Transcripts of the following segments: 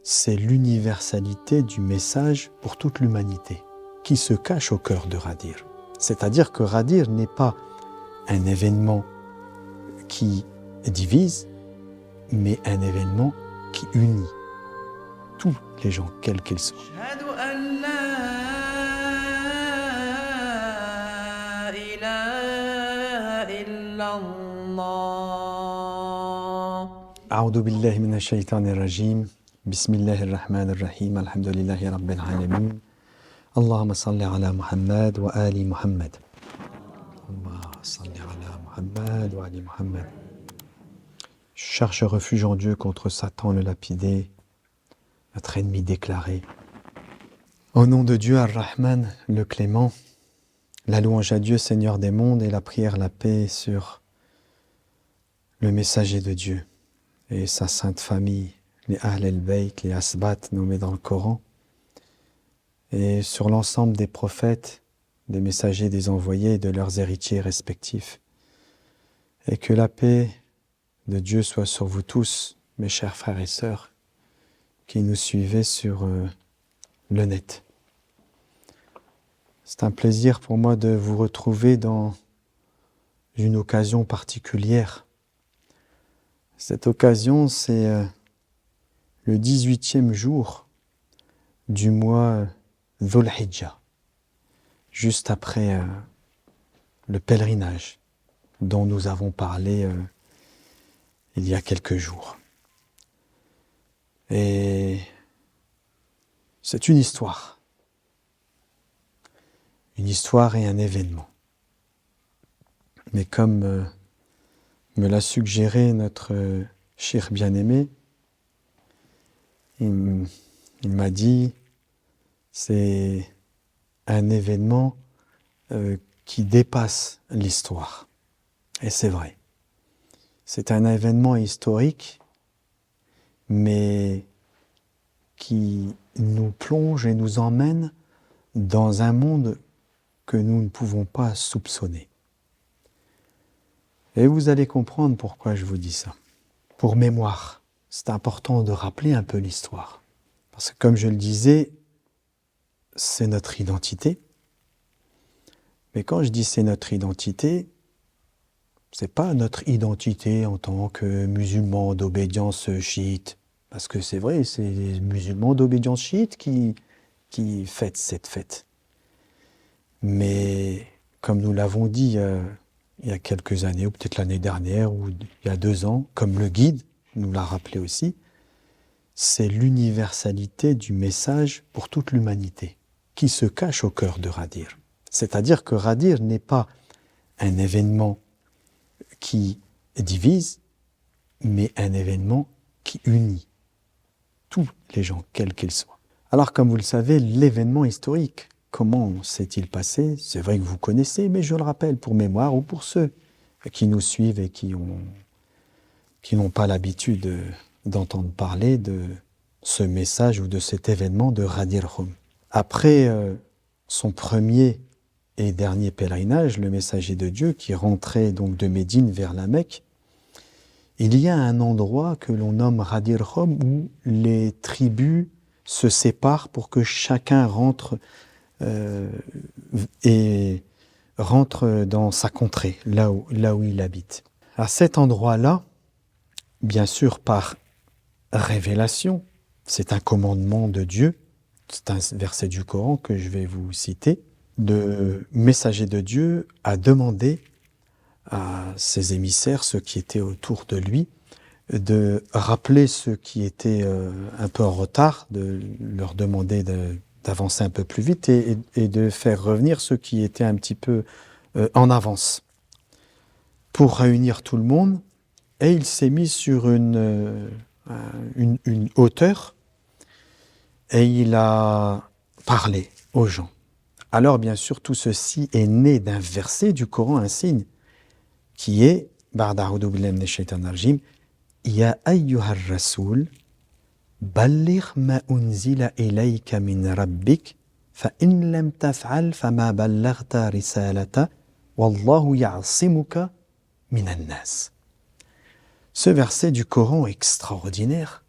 c'est l'universalité du message pour toute l'humanité qui se cache au cœur de Ghadir. C'est-à-dire que Ghadir n'est pas un événement qui divise, mais un événement qui unit tous les gens, quels qu'ils soient. أعوذ بالله من الشيطان الرجيم بسم الله الرحمن الرحيم الحمد لله رب العالمين اللهم صل على محمد وآل محمد اللهم صل على محمد وآل محمد. Je cherche refuge en Dieu contre Satan le lapidé, notre ennemi déclaré. Au nom de Dieu, Ar-Rahman, le clément, la louange à Dieu, Seigneur des mondes, et la prière, la paix sur le messager de Dieu et sa sainte famille, les Ahl el-Bayt, les Asbat nommés dans le Coran, et sur l'ensemble des prophètes, des messagers, des envoyés et de leurs héritiers respectifs. Et que la paix de Dieu soit sur vous tous, mes chers frères et sœurs, qui nous suivez sur le net. C'est un plaisir pour moi de vous retrouver dans une occasion particulière. Cette occasion, c'est le 18e jour du mois Dhul Hijjah, juste après le pèlerinage dont nous avons parlé il y a quelques jours. Et c'est une histoire et un événement. Mais comme me l'a suggéré notre cheikh bien-aimé, il m'a dit, c'est un événement qui dépasse l'histoire. Et c'est vrai. C'est un événement historique, mais qui nous plonge et nous emmène dans un monde que nous ne pouvons pas soupçonner. Et vous allez comprendre pourquoi je vous dis ça. Pour mémoire, c'est important de rappeler un peu l'histoire. Parce que comme je le disais, c'est notre identité. Mais quand je dis c'est notre identité, c'est pas notre identité en tant que musulmans d'obédience chiite. Parce que c'est vrai, c'est les musulmans d'obédience chiite qui fêtent cette fête. Mais comme nous l'avons dit il y a quelques années, ou peut-être l'année dernière, ou il y a 2 ans, comme le guide nous l'a rappelé aussi, c'est l'universalité du message pour toute l'humanité qui se cache au cœur de Ghadir. C'est-à-dire que Ghadir n'est pas un événement qui divise, mais un événement qui unit tous les gens, quels qu'ils soient. Alors, comme vous le savez, l'événement historique, comment s'est-il passé? C'est vrai que vous connaissez, mais je le rappelle pour mémoire ou pour ceux qui nous suivent et qui n'ont pas l'habitude d'entendre parler de ce message ou de cet événement de Ghadir Khoum. Après son premier et dernier pèlerinage, le messager de Dieu qui rentrait donc de Médine vers la Mecque, il y a un endroit que l'on nomme Ghadir Khoum où les tribus se séparent pour que chacun rentre dans sa contrée, là où il habite. À cet endroit-là, bien sûr par révélation, c'est un commandement de Dieu, c'est un verset du Coran que je vais vous citer, le messager de Dieu a demandé à ses émissaires, ceux qui étaient autour de lui, de rappeler ceux qui étaient un peu en retard, de leur demander d'avancer un peu plus vite et de faire revenir ceux qui étaient un petit peu en avance pour réunir tout le monde. Et il s'est mis sur une hauteur et il a parlé aux gens. Alors bien sûr, tout ceci est né d'un verset du Coran, un signe, qui est « Ba'da a'udhu billahi minash shaitanir rajim » « Ya ayyuhar rasoul, balligh ma unzila ilayka min rabbik, fa in lam taf'al fama ballaghta risalata, wallahu ya'simuka minan nas. » Ce verset du Coran extraordinaire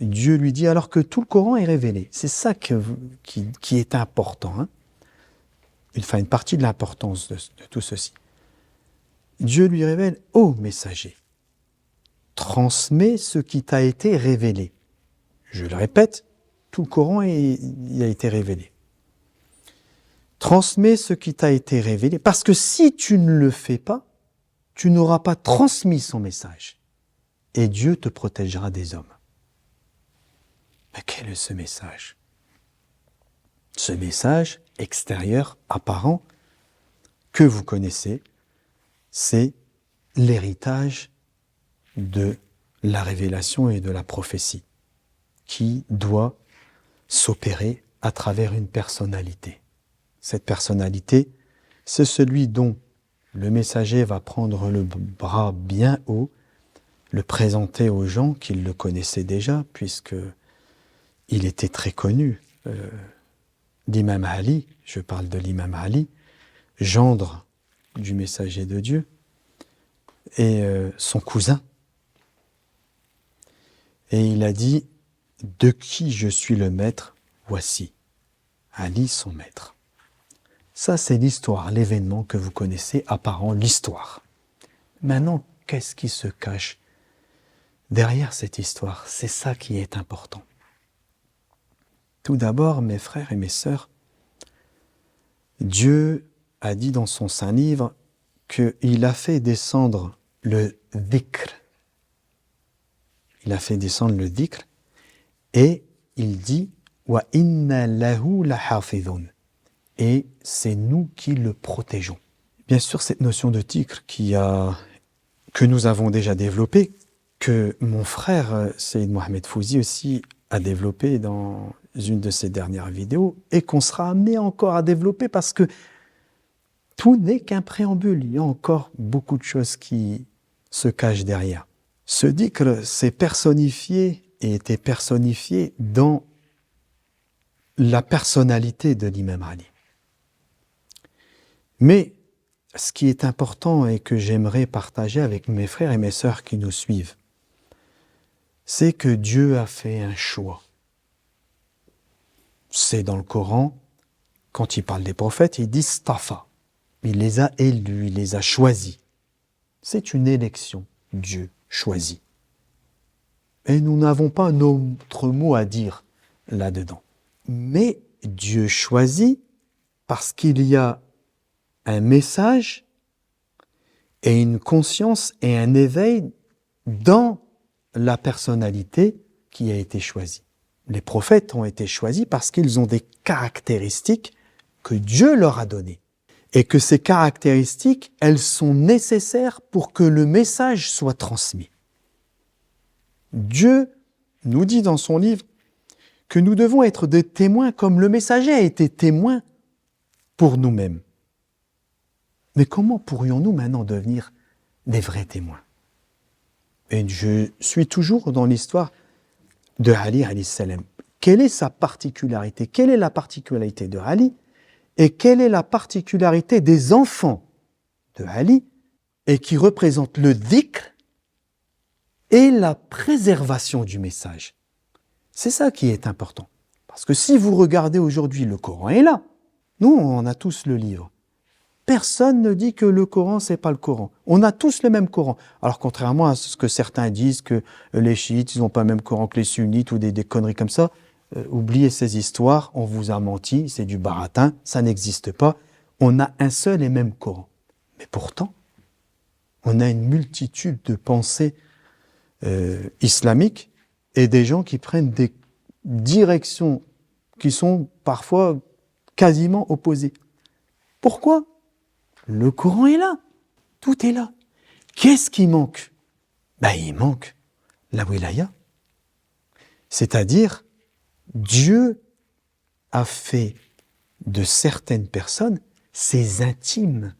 Dieu lui dit, alors que tout le Coran est révélé. C'est ça qui est important. Hein. Une partie de l'importance de tout ceci. Dieu lui révèle, ô messager, transmets ce qui t'a été révélé. Je le répète, tout le Coran il a été révélé. Transmets ce qui t'a été révélé, parce que si tu ne le fais pas, tu n'auras pas transmis son message. Et Dieu te protégera des hommes. Mais quel est ce message? Ce message extérieur, apparent, que vous connaissez, c'est l'héritage de la révélation et de la prophétie qui doit s'opérer à travers une personnalité. Cette personnalité, c'est celui dont le messager va prendre le bras bien haut, le présenter aux gens qui le connaissaient déjà, puisque il était très connu. L'imam Ali, je parle de l'imam Ali, gendre du messager de Dieu, et son cousin. Et il a dit, de qui je suis le maître, voici, Ali son maître. Ça, c'est l'histoire, l'événement que vous connaissez, apparent, l'histoire. Maintenant, qu'est-ce qui se cache derrière cette histoire? C'est ça qui est important. Tout d'abord, mes frères et mes sœurs, Dieu a dit dans son saint livre qu'il a fait descendre le dhikr. Il a fait descendre le dhikr et il dit « Wa inna lahu lahafidhun » et c'est nous qui le protégeons. Bien sûr, cette notion de dhikr que nous avons déjà développée, que mon frère Seyyid Mohamed Fouzi aussi a développé dans une de ses dernières vidéos et qu'on sera amené encore à développer parce que tout n'est qu'un préambule. Il y a encore beaucoup de choses qui se cachent derrière. Ce dhikr s'est personnifié et était personnifié dans la personnalité de l'imam Ali. Mais ce qui est important et que j'aimerais partager avec mes frères et mes sœurs qui nous suivent, c'est que Dieu a fait un choix. C'est dans le Coran, quand il parle des prophètes, il dit « stafa ». Il les a élus, il les a choisis. C'est une élection, Dieu choisit. Et nous n'avons pas notre mot à dire là-dedans. Mais Dieu choisit parce qu'il y a un message et une conscience et un éveil dans la personnalité qui a été choisie. Les prophètes ont été choisis parce qu'ils ont des caractéristiques que Dieu leur a données. Et que ces caractéristiques, elles sont nécessaires pour que le message soit transmis. Dieu nous dit dans son livre que nous devons être des témoins comme le messager a été témoin pour nous-mêmes. Mais comment pourrions-nous maintenant devenir des vrais témoins? Et je suis toujours dans l'histoire de Ali alayhi salam. Quelle est sa particularité? Quelle est la particularité de Ali? Et quelle est la particularité des enfants de Ali et qui représentent le dhikr et la préservation du message? C'est ça qui est important. Parce que si vous regardez aujourd'hui, le Coran est là. Nous, on a tous le livre. Personne ne dit que le Coran, c'est pas le Coran. On a tous le même Coran. Alors, contrairement à ce que certains disent que les chiites, ils n'ont pas le même Coran que les sunnites ou des conneries comme ça, oubliez ces histoires, on vous a menti, c'est du baratin, ça n'existe pas. On a un seul et même Coran. Mais pourtant, on a une multitude de pensées islamiques et des gens qui prennent des directions qui sont parfois quasiment opposées. Pourquoi? Le Coran est là. Tout est là. Qu'est-ce qui manque? Il manque la wilaya. C'est-à-dire, Dieu a fait de certaines personnes ses intimes.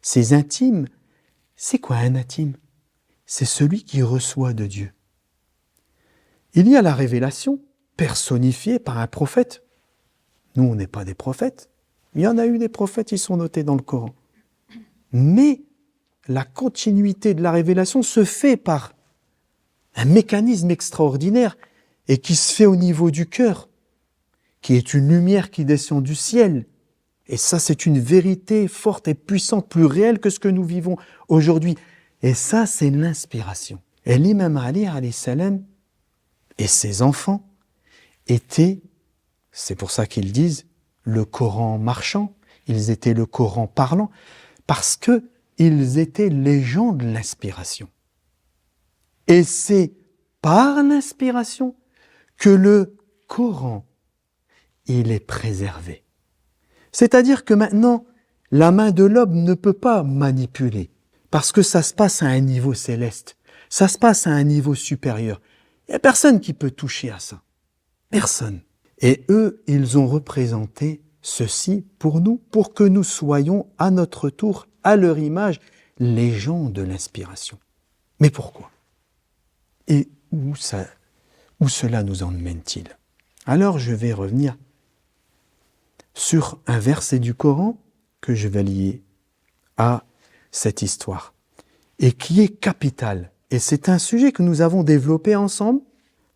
Ses intimes, c'est quoi un intime? C'est celui qui reçoit de Dieu. Il y a la révélation personnifiée par un prophète. Nous, on n'est pas des prophètes. Il y en a eu des prophètes, ils sont notés dans le Coran. Mais la continuité de la révélation se fait par un mécanisme extraordinaire et qui se fait au niveau du cœur, qui est une lumière qui descend du ciel. Et ça, c'est une vérité forte et puissante, plus réelle que ce que nous vivons aujourd'hui. Et ça, c'est l'inspiration. Et l'imam Ali, alayhi salam, et ses enfants étaient, c'est pour ça qu'ils disent, le Coran marchand, ils étaient le Coran parlant, parce qu'ils étaient les gens de l'inspiration. Et c'est par l'inspiration que le Coran, il est préservé. C'est-à-dire que maintenant, la main de l'homme ne peut pas manipuler, parce que ça se passe à un niveau céleste, ça se passe à un niveau supérieur. Il n'y a personne qui peut toucher à ça. Personne. Et eux, ils ont représenté ceci pour nous, pour que nous soyons à notre tour, à leur image, les gens de l'inspiration. Mais pourquoi ? Et où cela nous emmène-t-il ? Alors je vais revenir sur un verset du Coran que je vais lier à cette histoire et qui est capital. Et c'est un sujet que nous avons développé ensemble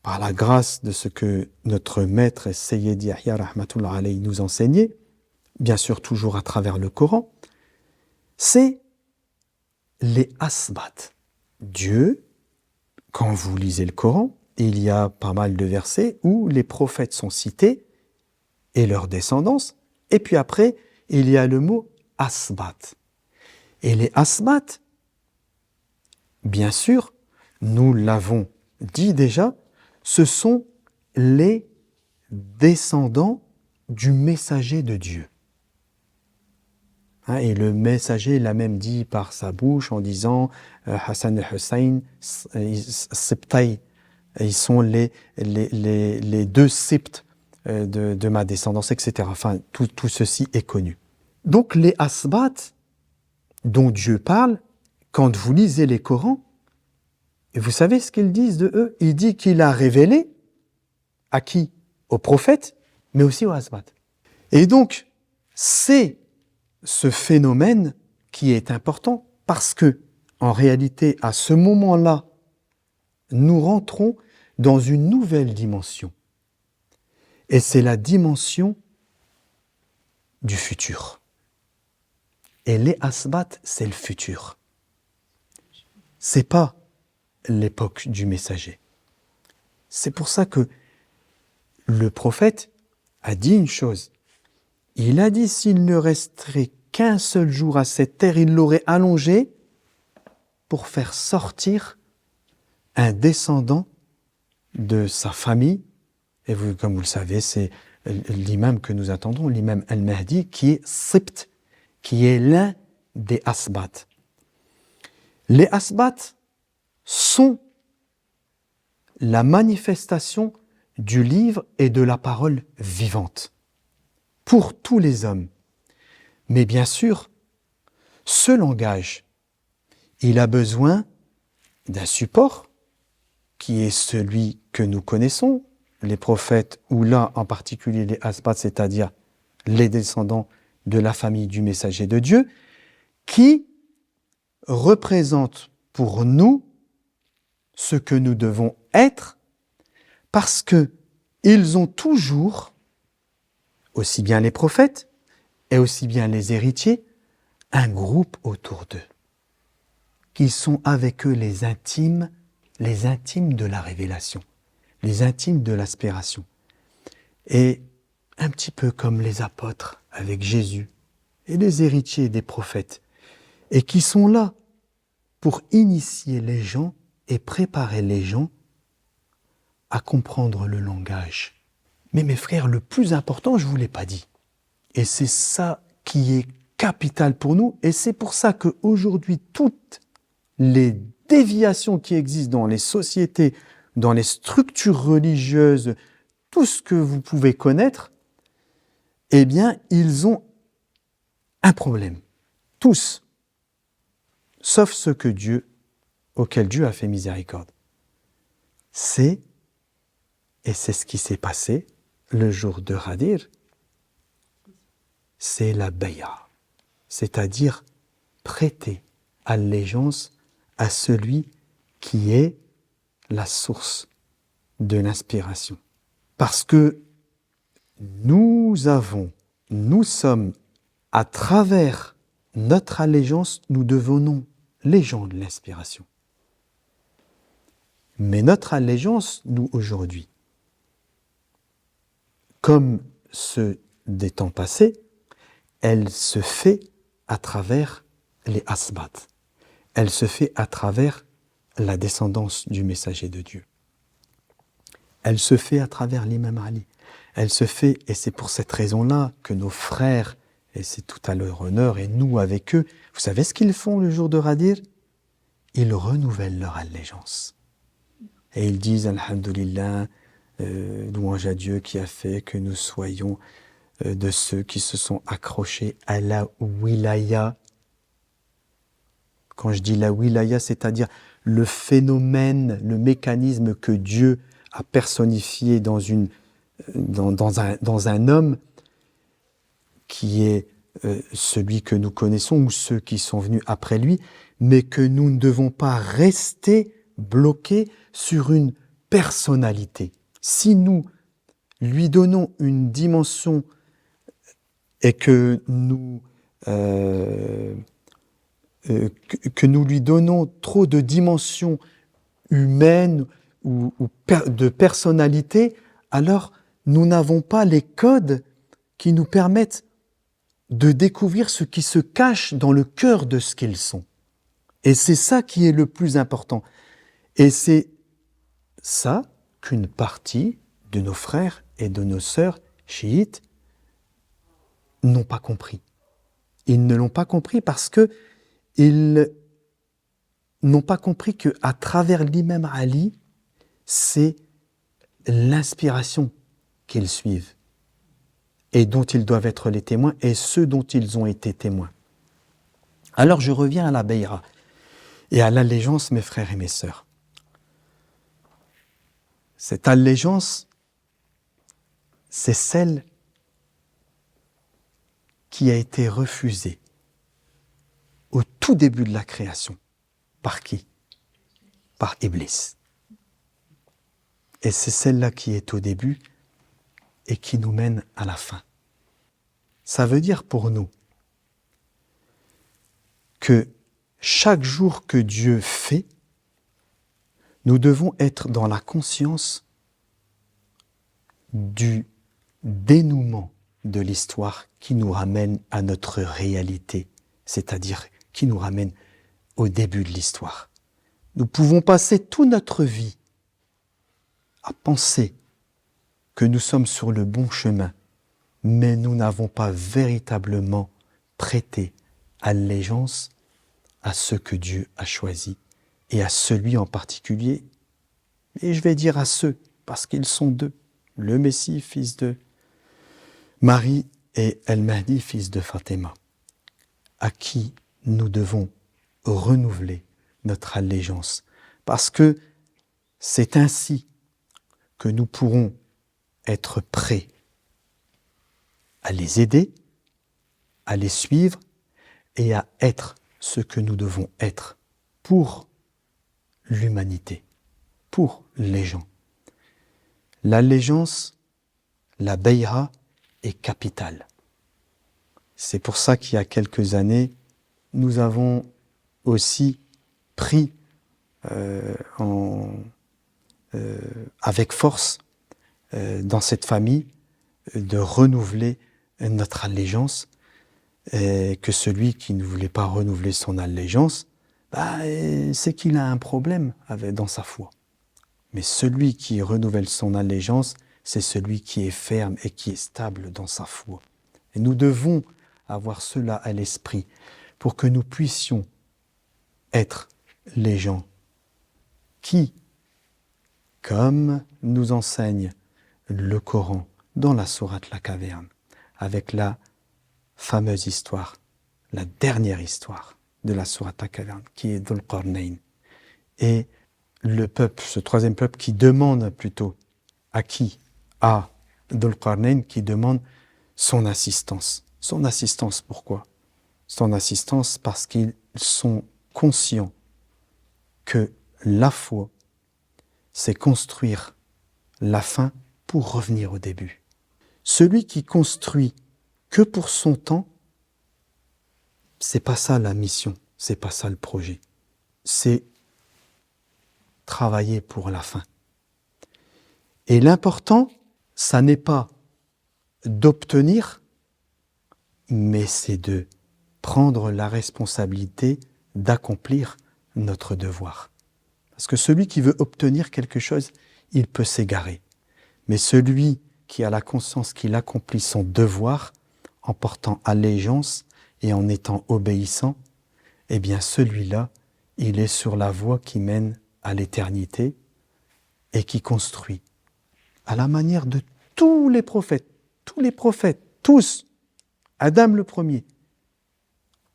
par la grâce de ce que notre maître Sayyid Yahya rahmatullah alayhi nous enseignait, bien sûr toujours à travers le Coran, c'est les asbat. Dieu, quand vous lisez le Coran, il y a pas mal de versets où les prophètes sont cités et leur descendance, et puis après, il y a le mot asbat. Et les asbat, bien sûr, nous l'avons dit déjà, ce sont les descendants du messager de Dieu. Et le messager l'a même dit par sa bouche en disant Hassan et Hussein, Sibtaï, ils sont les deux Sibtes de ma descendance, etc. Enfin, tout ceci est connu. Donc les asbat dont Dieu parle, quand vous lisez les Corans, et vous savez ce qu'ils disent de eux ? Il dit qu'il a révélé à qui ? Aux prophètes, mais aussi aux asbat. Et donc, c'est ce phénomène qui est important parce que, en réalité, à ce moment-là, nous rentrons dans une nouvelle dimension. Et c'est la dimension du futur. Et les asbat, c'est le futur. C'est pas l'époque du messager. C'est pour ça que le prophète a dit une chose. Il a dit s'il ne resterait qu'un seul jour à cette terre, il l'aurait allongé pour faire sortir un descendant de sa famille. Et vous, comme vous le savez, c'est l'imam que nous attendons, l'imam al-Mahdi, qui est Sibt, qui est l'un des asbat. Les asbat sont la manifestation du livre et de la parole vivante pour tous les hommes. Mais bien sûr, ce langage, il a besoin d'un support qui est celui que nous connaissons, les prophètes, ou là en particulier les asbat, c'est-à-dire les descendants de la famille du messager de Dieu, qui représente pour nous ce que nous devons être, parce que ils ont toujours, aussi bien les prophètes et aussi bien les héritiers, un groupe autour d'eux, qui sont avec eux les intimes de la révélation, les intimes de l'aspiration. Et un petit peu comme les apôtres avec Jésus et les héritiers des prophètes, et qui sont là pour initier les gens et préparer les gens à comprendre le langage. Mais mes frères, le plus important, je ne vous l'ai pas dit. Et c'est ça qui est capital pour nous, et c'est pour ça qu'aujourd'hui, toutes les déviations qui existent dans les sociétés, dans les structures religieuses, tout ce que vous pouvez connaître, eh bien, ils ont un problème. Tous. Sauf ceux auxquels Dieu a fait miséricorde. Et c'est ce qui s'est passé le jour de Ghadir, c'est la bay'a, c'est-à-dire prêter allégeance à celui qui est la source de l'inspiration. Parce que nous sommes, à travers notre allégeance, nous devenons les gens de l'inspiration. Mais notre allégeance, nous, aujourd'hui, comme ceux des temps passés, elle se fait à travers les asbat. Elle se fait à travers la descendance du messager de Dieu. Elle se fait à travers l'imam Ali. Elle se fait, et c'est pour cette raison-là que nos frères, et c'est tout à leur honneur, et nous avec eux, vous savez ce qu'ils font le jour de Ghadir? Ils renouvellent leur allégeance. Et ils disent, Alhamdulillah, louange à Dieu qui a fait que nous soyons de ceux qui se sont accrochés à la wilaya. Quand je dis la wilaya, c'est-à-dire le phénomène, le mécanisme que Dieu a personnifié dans un homme qui est celui que nous connaissons ou ceux qui sont venus après lui, mais que nous ne devons pas rester bloqués sur une personnalité. Si nous lui donnons une dimension et que nous lui donnons trop de dimensions humaines ou de personnalité, alors nous n'avons pas les codes qui nous permettent de découvrir ce qui se cache dans le cœur de ce qu'ils sont. Et c'est ça qui est le plus important. Et c'est ça qu'une partie de nos frères et de nos sœurs chiites n'ont pas compris. Ils ne l'ont pas compris parce que ils n'ont pas compris qu'à travers l'imam Ali, c'est l'inspiration qu'ils suivent et dont ils doivent être les témoins et ceux dont ils ont été témoins. Alors je reviens à la bayra et à l'allégeance, mes frères et mes sœurs. Cette allégeance, c'est celle qui a été refusée au tout début de la création. Par qui? Par Iblis. Et c'est celle-là qui est au début et qui nous mène à la fin. Ça veut dire pour nous que chaque jour que Dieu fait, nous devons être dans la conscience du dénouement de l'histoire qui nous ramène à notre réalité, c'est-à-dire qui nous ramène au début de l'histoire. Nous pouvons passer toute notre vie à penser que nous sommes sur le bon chemin, mais nous n'avons pas véritablement prêté allégeance à ce que Dieu a choisi et à celui en particulier. Et je vais dire à ceux, parce qu'ils sont deux, le Messie, fils de Marie, et El-Mahdi, fils de Fatima, à qui nous devons renouveler notre allégeance. Parce que c'est ainsi que nous pourrons être prêts à les aider, à les suivre et à être ce que nous devons être pour l'humanité, pour les gens. L'allégeance, la bayra, est capitale. C'est pour ça qu'il y a quelques années, nous avons aussi pris avec force dans cette famille de renouveler notre allégeance, et que celui qui ne voulait pas renouveler son allégeance, c'est qu'il a un problème dans sa foi. Mais celui qui renouvelle son allégeance, c'est celui qui est ferme et qui est stable dans sa foi. Et nous devons avoir cela à l'esprit pour que nous puissions être les gens qui, comme nous enseigne le Coran dans la sourate La Caverne, avec la fameuse histoire, la dernière histoire de la sourate La Caverne, qui est Dhul Qarnayn. Et le peuple, ce troisième peuple qui demande plutôt à qui? À Dhul Qarnayn, qui demande son assistance. Son assistance, pourquoi? Son assistance parce qu'ils sont conscients que la foi, c'est construire la fin pour revenir au début. Celui qui construit que pour son temps, c'est pas ça la mission, c'est pas ça le projet. C'est travailler pour la fin. Et l'important, ça n'est pas d'obtenir, mais c'est de prendre la responsabilité d'accomplir notre devoir. Parce que celui qui veut obtenir quelque chose, il peut s'égarer. Mais celui qui a la conscience qu'il accomplit son devoir en portant allégeance et en étant obéissant, eh bien celui-là, il est sur la voie qui mène à l'éternité et qui construit. À la manière de tous les prophètes, tous, Adam le premier,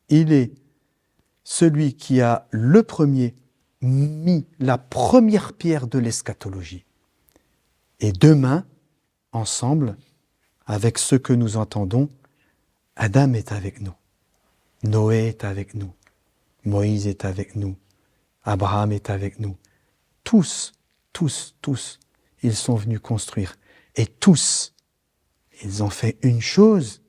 il est celui qui a le premier mis la première pierre de l'eschatologie. Et demain, ensemble, avec ce que nous entendons, Adam est avec nous, Noé est avec nous, Moïse est avec nous, Abraham est avec nous. Tous, ils sont venus construire. Et tous, ils ont fait une chose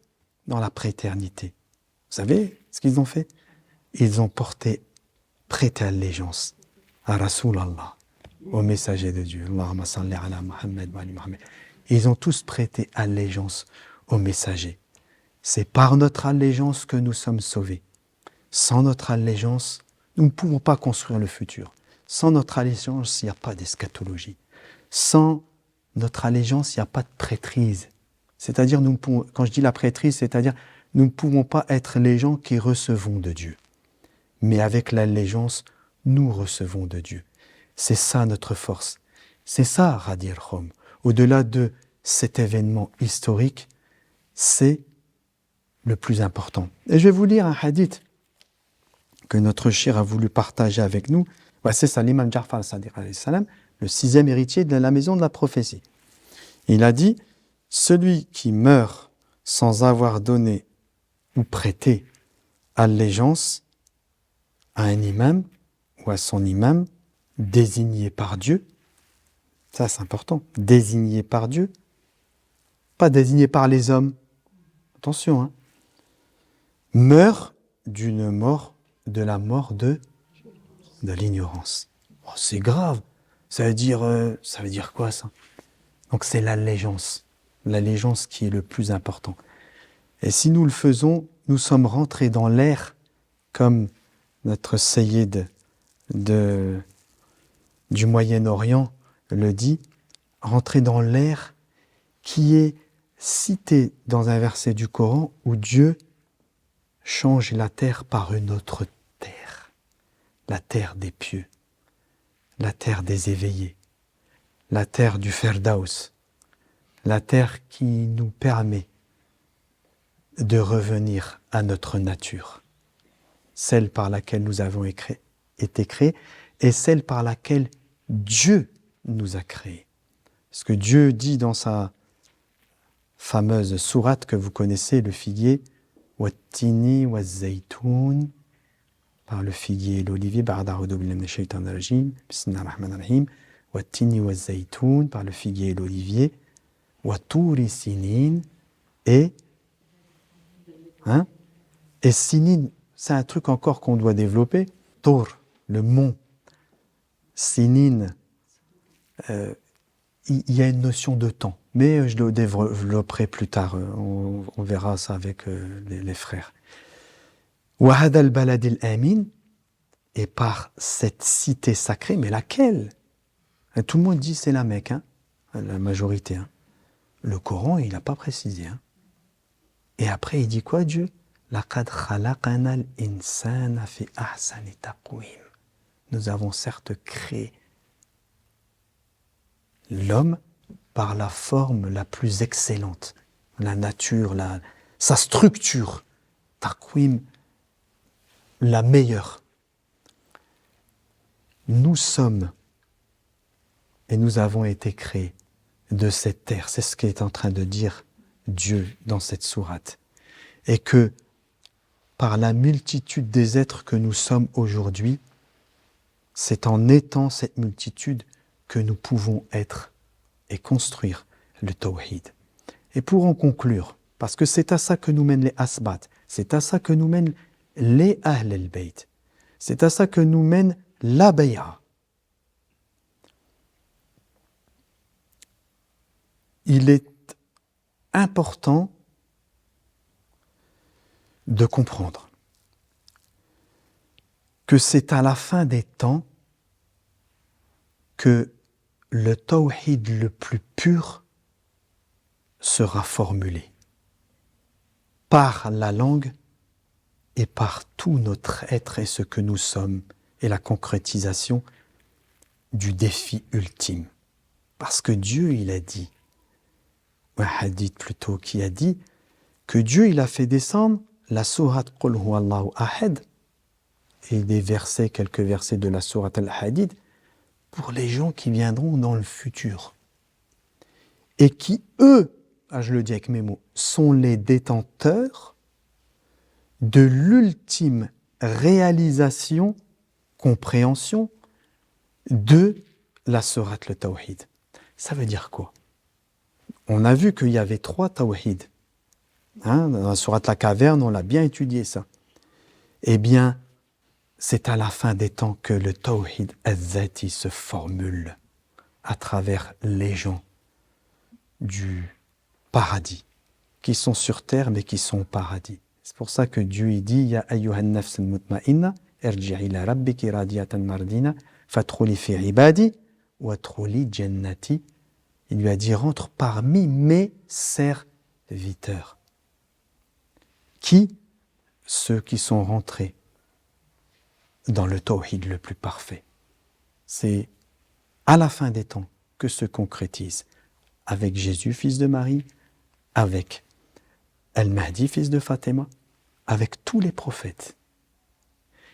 dans la prééternité. Vous savez ce qu'ils ont fait? Ils ont prêté allégeance à Rasulallah, au messager de Dieu. Allahumma salli ala Muhammad wa ali Muhammad. Ils ont tous prêté allégeance au messager. C'est par notre allégeance que nous sommes sauvés. Sans notre allégeance, nous ne pouvons pas construire le futur. Sans notre allégeance, il n'y a pas d'eschatologie. Sans notre allégeance, il n'y a pas de prêtrise. C'est-à-dire, quand je dis la prêtrise, c'est-à-dire, nous ne pouvons pas être les gens qui recevons de Dieu. Mais avec l'allégeance, nous recevons de Dieu. C'est ça notre force. C'est ça, Radir Khom. Au-delà de cet événement historique, c'est le plus important. Et je vais vous lire un hadith que notre cheikh a voulu partager avec nous. C'est ça, l'imam Ja'far al-Sadiq, le 6e héritier de la maison de la prophétie. Il a dit, celui qui meurt sans avoir donné ou prêté allégeance à un imam ou à son imam désigné par Dieu, ça c'est important, désigné par Dieu, pas désigné par les hommes, attention, hein, meurt de la mort de l'ignorance. Oh, c'est grave, ça veut dire quoi ça? Donc c'est l'allégeance qui est le plus important. Et si nous le faisons, nous sommes rentrés dans l'ère, comme notre Sayyid du Moyen-Orient le dit, rentrer dans l'ère qui est citée dans un verset du Coran où Dieu change la terre par une autre terre, la terre des pieux, la terre des éveillés, la terre du Ferdaus, la terre qui nous permet de revenir à notre nature, celle par laquelle nous avons été créés et celle par laquelle Dieu nous a créés. Ce que Dieu dit dans sa fameuse sourate que vous connaissez, le figuier, Wattini wazzaytoun, par le figuier et l'olivier, Ba'da'udhu billahi minash shaitanir rajim, bismillahir rahmanir rahim, Wattini wazzaytoun, par le figuier et l'olivier, Watturi sinin, et sinin, c'est un truc encore qu'on doit développer. Tour, le mont. Sinin, il y a une notion de temps, mais je le développerai plus tard. On verra ça avec les frères. Wahad al-balad al-amin, et par cette cité sacrée, mais laquelle? Tout le monde dit c'est la Mecque, la majorité. Le Coran, il n'a pas précisé. Et après, il dit quoi, Dieu? Laqad khalaqana al-insana fi ahsani taqwim. Nous avons certes créé l'homme par la forme la plus excellente, la nature, sa structure, taqwim, la meilleure. Nous sommes et nous avons été créés de cette terre. C'est ce qu'est en train de dire Dieu dans cette sourate. Et que par la multitude des êtres que nous sommes aujourd'hui, c'est en étant cette multitude que nous pouvons être et construire le tawhid. Et pour en conclure, parce que c'est à ça que nous mènent les asbat, c'est à ça que nous mènent les ahl al-bayt, c'est à ça que nous mène la bay'a. Il est important de comprendre que c'est à la fin des temps que le tawhid le plus pur sera formulé par la langue et par tout notre être et ce que nous sommes et la concrétisation du défi ultime. Parce que Dieu, il a dit, un hadith plutôt qui a dit que Dieu, il a fait descendre la sourate Qul Huwallahu Ahad et des versets, quelques versets de la sourate Al-Hadid pour les gens qui viendront dans le futur et qui, eux, je le dis avec mes mots, sont les détenteurs de l'ultime réalisation, compréhension de la sourate le Tawhid. Ça veut dire quoi? On a vu qu'il y avait 3 Tawhid. Dans la sourate la caverne, on l'a bien étudié ça. Eh bien, c'est à la fin des temps que le Tawhid al-Zati se formule à travers les gens du paradis, qui sont sur terre mais qui sont au paradis. C'est pour ça que Dieu il dit Ya ayyuhan nafs al-mutma'inna irji'i ila rabbiki radiyatan mardina fadkhuli fi ibadi wadkhuli jannati. Il lui a dit rentre parmi mes serviteurs. Qui? Ceux qui sont rentrés dans le tawhid le plus parfait. C'est à la fin des temps que se concrétise avec Jésus, fils de Marie, avec Al-Mahdi, fils de Fatima, avec tous les prophètes,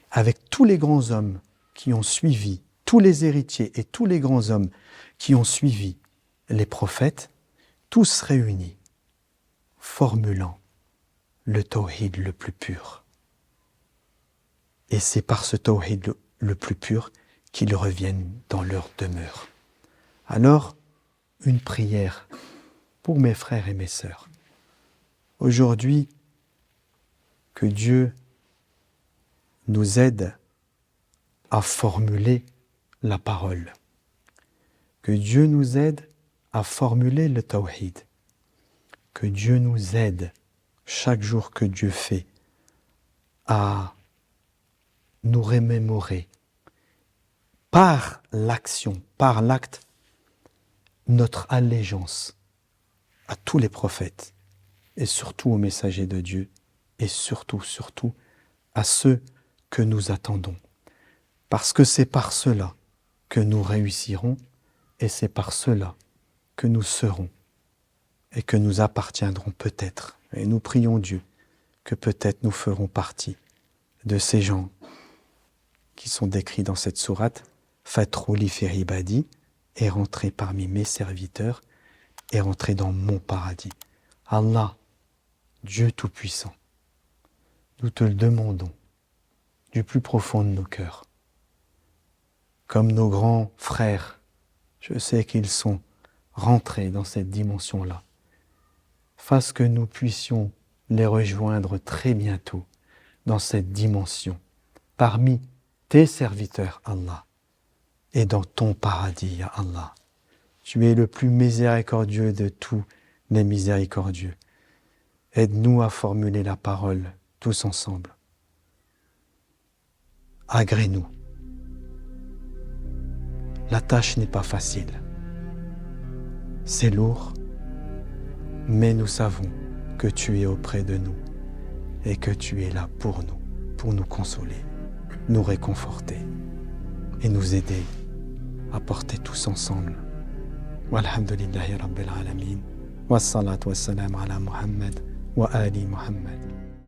avec tous les grands hommes qui ont suivi, tous les héritiers et tous les grands hommes qui ont suivi les prophètes, tous réunis, formulant le tawhid le plus pur. Et c'est par ce tawhid le plus pur qu'ils reviennent dans leur demeure. Alors, une prière pour mes frères et mes sœurs. Aujourd'hui, que Dieu nous aide à formuler la parole. Que Dieu nous aide à formuler le tawhid. Que Dieu nous aide, chaque jour que Dieu fait, à nous remémorer par l'action, par l'acte, notre allégeance à tous les prophètes et surtout aux messagers de Dieu et surtout à ceux que nous attendons. Parce que c'est par cela que nous réussirons et c'est par cela que nous serons et que nous appartiendrons peut-être. Et nous prions Dieu que peut-être nous ferons partie de ces gens qui sont décrits dans cette sourate, Fatrouli fi ibadi, et rentrer parmi mes serviteurs et rentrer dans mon paradis. Allah, Dieu Tout-Puissant, nous te le demandons du plus profond de nos cœurs. Comme nos grands frères, je sais qu'ils sont rentrés dans cette dimension-là. Fasse que nous puissions les rejoindre très bientôt dans cette dimension, parmi tes serviteurs, Allah, et dans ton paradis, ya Allah. Tu es le plus miséricordieux de tous les miséricordieux. Aide-nous à formuler la parole tous ensemble. Agrée-nous. La tâche n'est pas facile. C'est lourd, mais nous savons que tu es auprès de nous et que tu es là pour nous consoler, nous réconforter et nous aider à porter tous ensemble. Walhamdulillahi Rabbil Alamin. Wassalatu wassalamu ala Muhammad wa ali Muhammad.